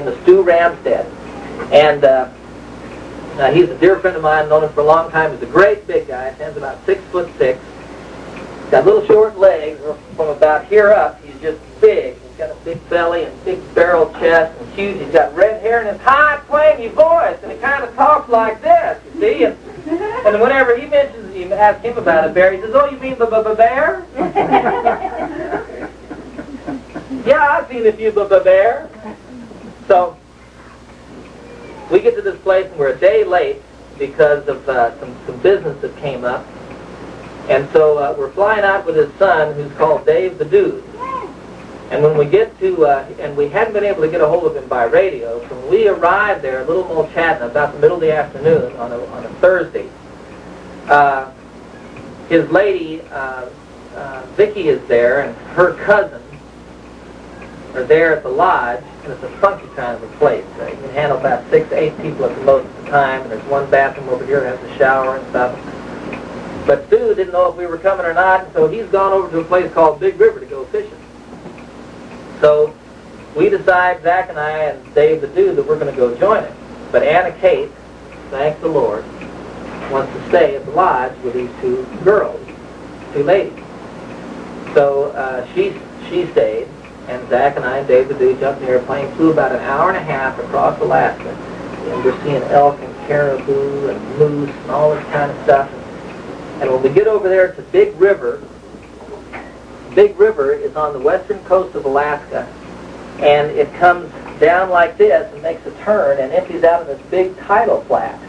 named Stu Ramstead. And he's a dear friend of mine, known him for a long time. He's a great big guy, stands about 6'6". Got little short legs. From about here up, he's just big. He's got a big belly and big barrel chest and huge. He's got red hair and his high, twangy voice, and he kind of talks like this, you see. And whenever he mentions, you ask him about a bear, he says, "Oh, you mean the bear?" "Yeah, I've seen a few bear." So we get to this place and we're a day late because of some business that came up. And so we're flying out with his son, who's called Dave the Dude. And when we get to, and we hadn't been able to get a hold of him by radio, so when we arrived there, Little Mulchatna, about the middle of the afternoon on a Thursday, his lady, Vicky, is there, and her cousin are there at the lodge, and it's a funky kind of a place. You can handle about 6 to 8 people at the most of the time, and there's one bathroom over here that has a shower and stuff. But Stu didn't know if we were coming or not, and so he's gone over to a place called Big River to go fishing. So we decide, Zach and I and Dave the Dude, that we're going to go join him. But Anna Kate, thank the Lord, wants to stay at the lodge with these 2 girls, 2 ladies. So she stayed, and Zach and I and Dave the Dude jumped in the airplane, flew about an hour and a half across Alaska. And we're seeing elk and caribou and moose and all this kind of stuff. And when we get over there to Big River is on the western coast of Alaska, and it comes down like this and makes a turn and empties out in this big tidal flat.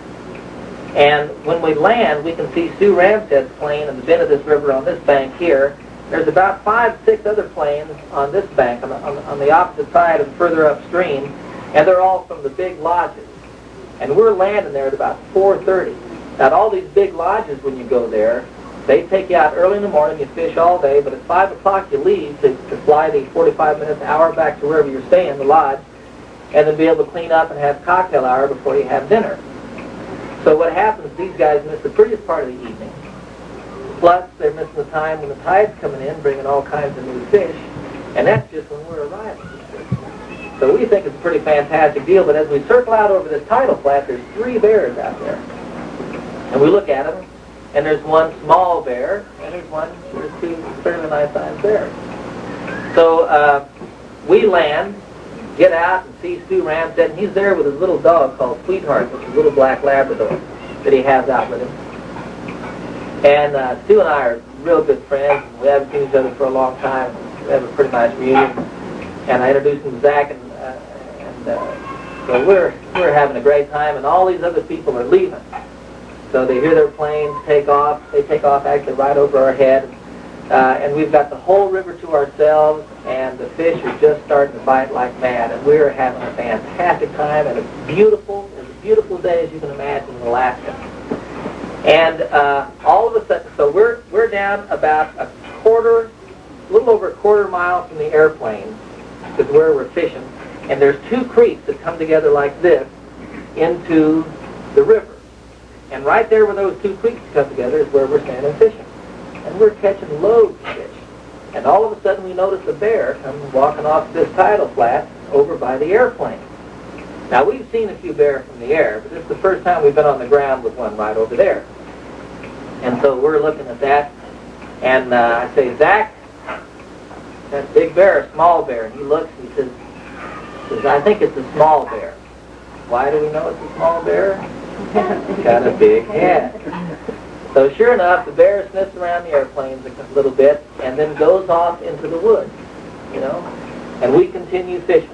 And when we land, we can see Stu Ramstead's plane in the bend of this river on this bank here. There's about 5, 6 other planes on this bank, on the opposite side and further upstream, and they're all from the big lodges. And we're landing there at about 4:30. Now, all these big lodges, when you go there, they take you out early in the morning, you fish all day, but at 5 o'clock you leave to fly the 45 minutes, hour back to wherever you're staying, the lodge, and then be able to clean up and have cocktail hour before you have dinner. So what happens, these guys miss the prettiest part of the evening, plus they're missing the time when the tide's coming in, bringing all kinds of new fish, and that's just when we're arriving. So we think it's a pretty fantastic deal, but as we circle out over this tidal flat, there's 3 bears out there. And we look at them, and there's one small bear, and there's 2 fairly nice-sized bears. So we land, get out, and see Stu Ramstead, and he's there with his little dog called Sweetheart, which is a little black Labrador that he has out with him. And Stu and I are real good friends, and we haven't seen each other for a long time. We have a pretty nice reunion. And I introduced him to Zach, and so we're having a great time, and all these other people are leaving. So they hear their planes take off. They take off actually right over our head. And we've got the whole river to ourselves, and the fish are just starting to bite like mad. And we're having a fantastic time, and it's beautiful. It's as beautiful a day as you can imagine in Alaska. And all of a sudden, so we're down about a little over a quarter mile from the airplane, is where we're fishing. And there's 2 creeks that come together like this into the river. And right there where those 2 creeks come together is where we're standing fishing. And we're catching loads of fish. And all of a sudden we notice a bear come walking off this tidal flat over by the airplane. Now we've seen a few bears from the air, but this is the first time we've been on the ground with one right over there. And so we're looking at that, and I say, Zach, that big bear, a small bear. And he looks and he says, I think it's a small bear. Why do we know it's a small bear? It's got a big head. So sure enough, the bear sniffs around the airplanes a little bit and then goes off into the woods, and we continue fishing.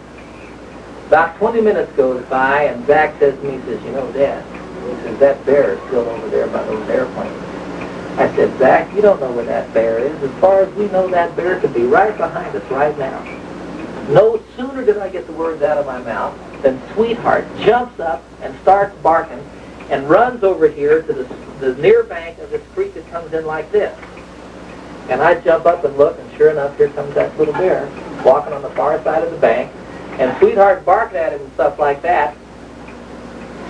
About 20 minutes goes by, and Zach says to me, he says, Dad, he says, that bear is still over there by those airplanes. I said, Zach, you don't know where that bear is. As far as we know, that bear could be right behind us right now. No sooner did I get the words out of my mouth than Sweetheart jumps up and starts barking and runs over here to the near bank of this creek that comes in like this. And I jump up and look, and sure enough, here comes that little bear walking on the far side of the bank. And Sweetheart barking at him and stuff like that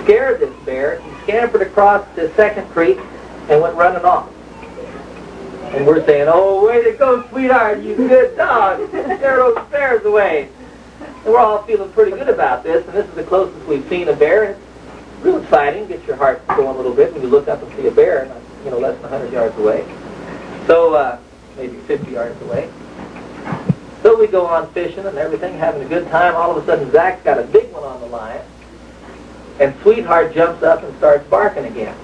scared this bear. He scampered across the second creek and went running off. And we're saying, oh, way to go, Sweetheart, you good dog. Scare those bears away. And we're all feeling pretty good about this, and this is the closest we've seen a bear. It's real exciting. Gets your heart going a little bit when you look up and see a bear, less than 100 yards away. So, maybe 50 yards away. So we go on fishing and everything, having a good time. All of a sudden, Zach's got a big one on the line, and Sweetheart jumps up and starts barking again.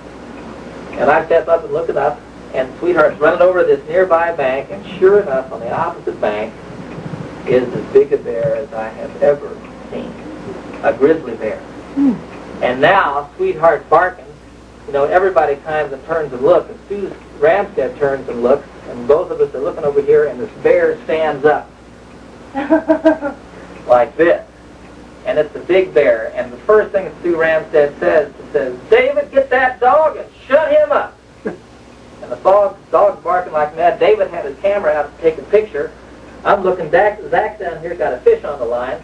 And I step up and look it up, and Sweetheart's running over this nearby bank, and sure enough, on the opposite bank is as big a bear as I have ever seen, a grizzly bear. And now, Sweetheart's barking. Everybody kind of turns and looks, and Sue Ramstead turns and looks, and both of us are looking over here, and this bear stands up like this. And it's a big bear, and the first thing that Sue Ramstead says, "David, get that dog and shut him up." And the dog's barking like mad. David had his camera out to take a picture. I'm looking, Zach down here got a fish on the line,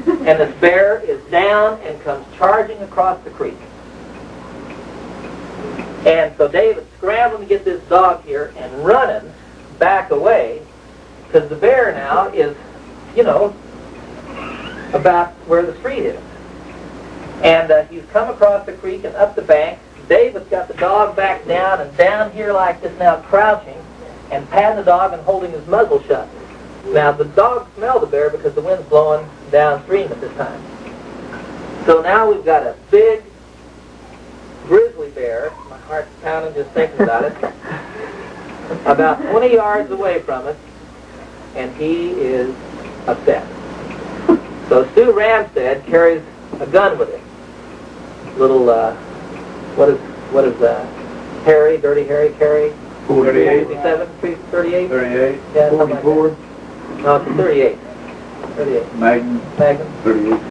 and this bear is down and comes charging across the creek. And so David's scrambling to get this dog here and running back away, because the bear now is, about where the street is. And he's come across the creek and up the bank. David's got the dog back down and down here like this now, crouching and patting the dog and holding his muzzle shut. Now the dog smelled the bear because the wind's blowing downstream at this time. So now we've got a big grizzly bear, my heart's pounding just thinking about it, about 20 yards away from us, and he is upset. So Sue Ramstead carries a gun with him. Little, what is Harry, Dirty Harry carry? 48. 57, 38? 38. Yeah, 44. no, it's a 38. 38. Magnum. 38.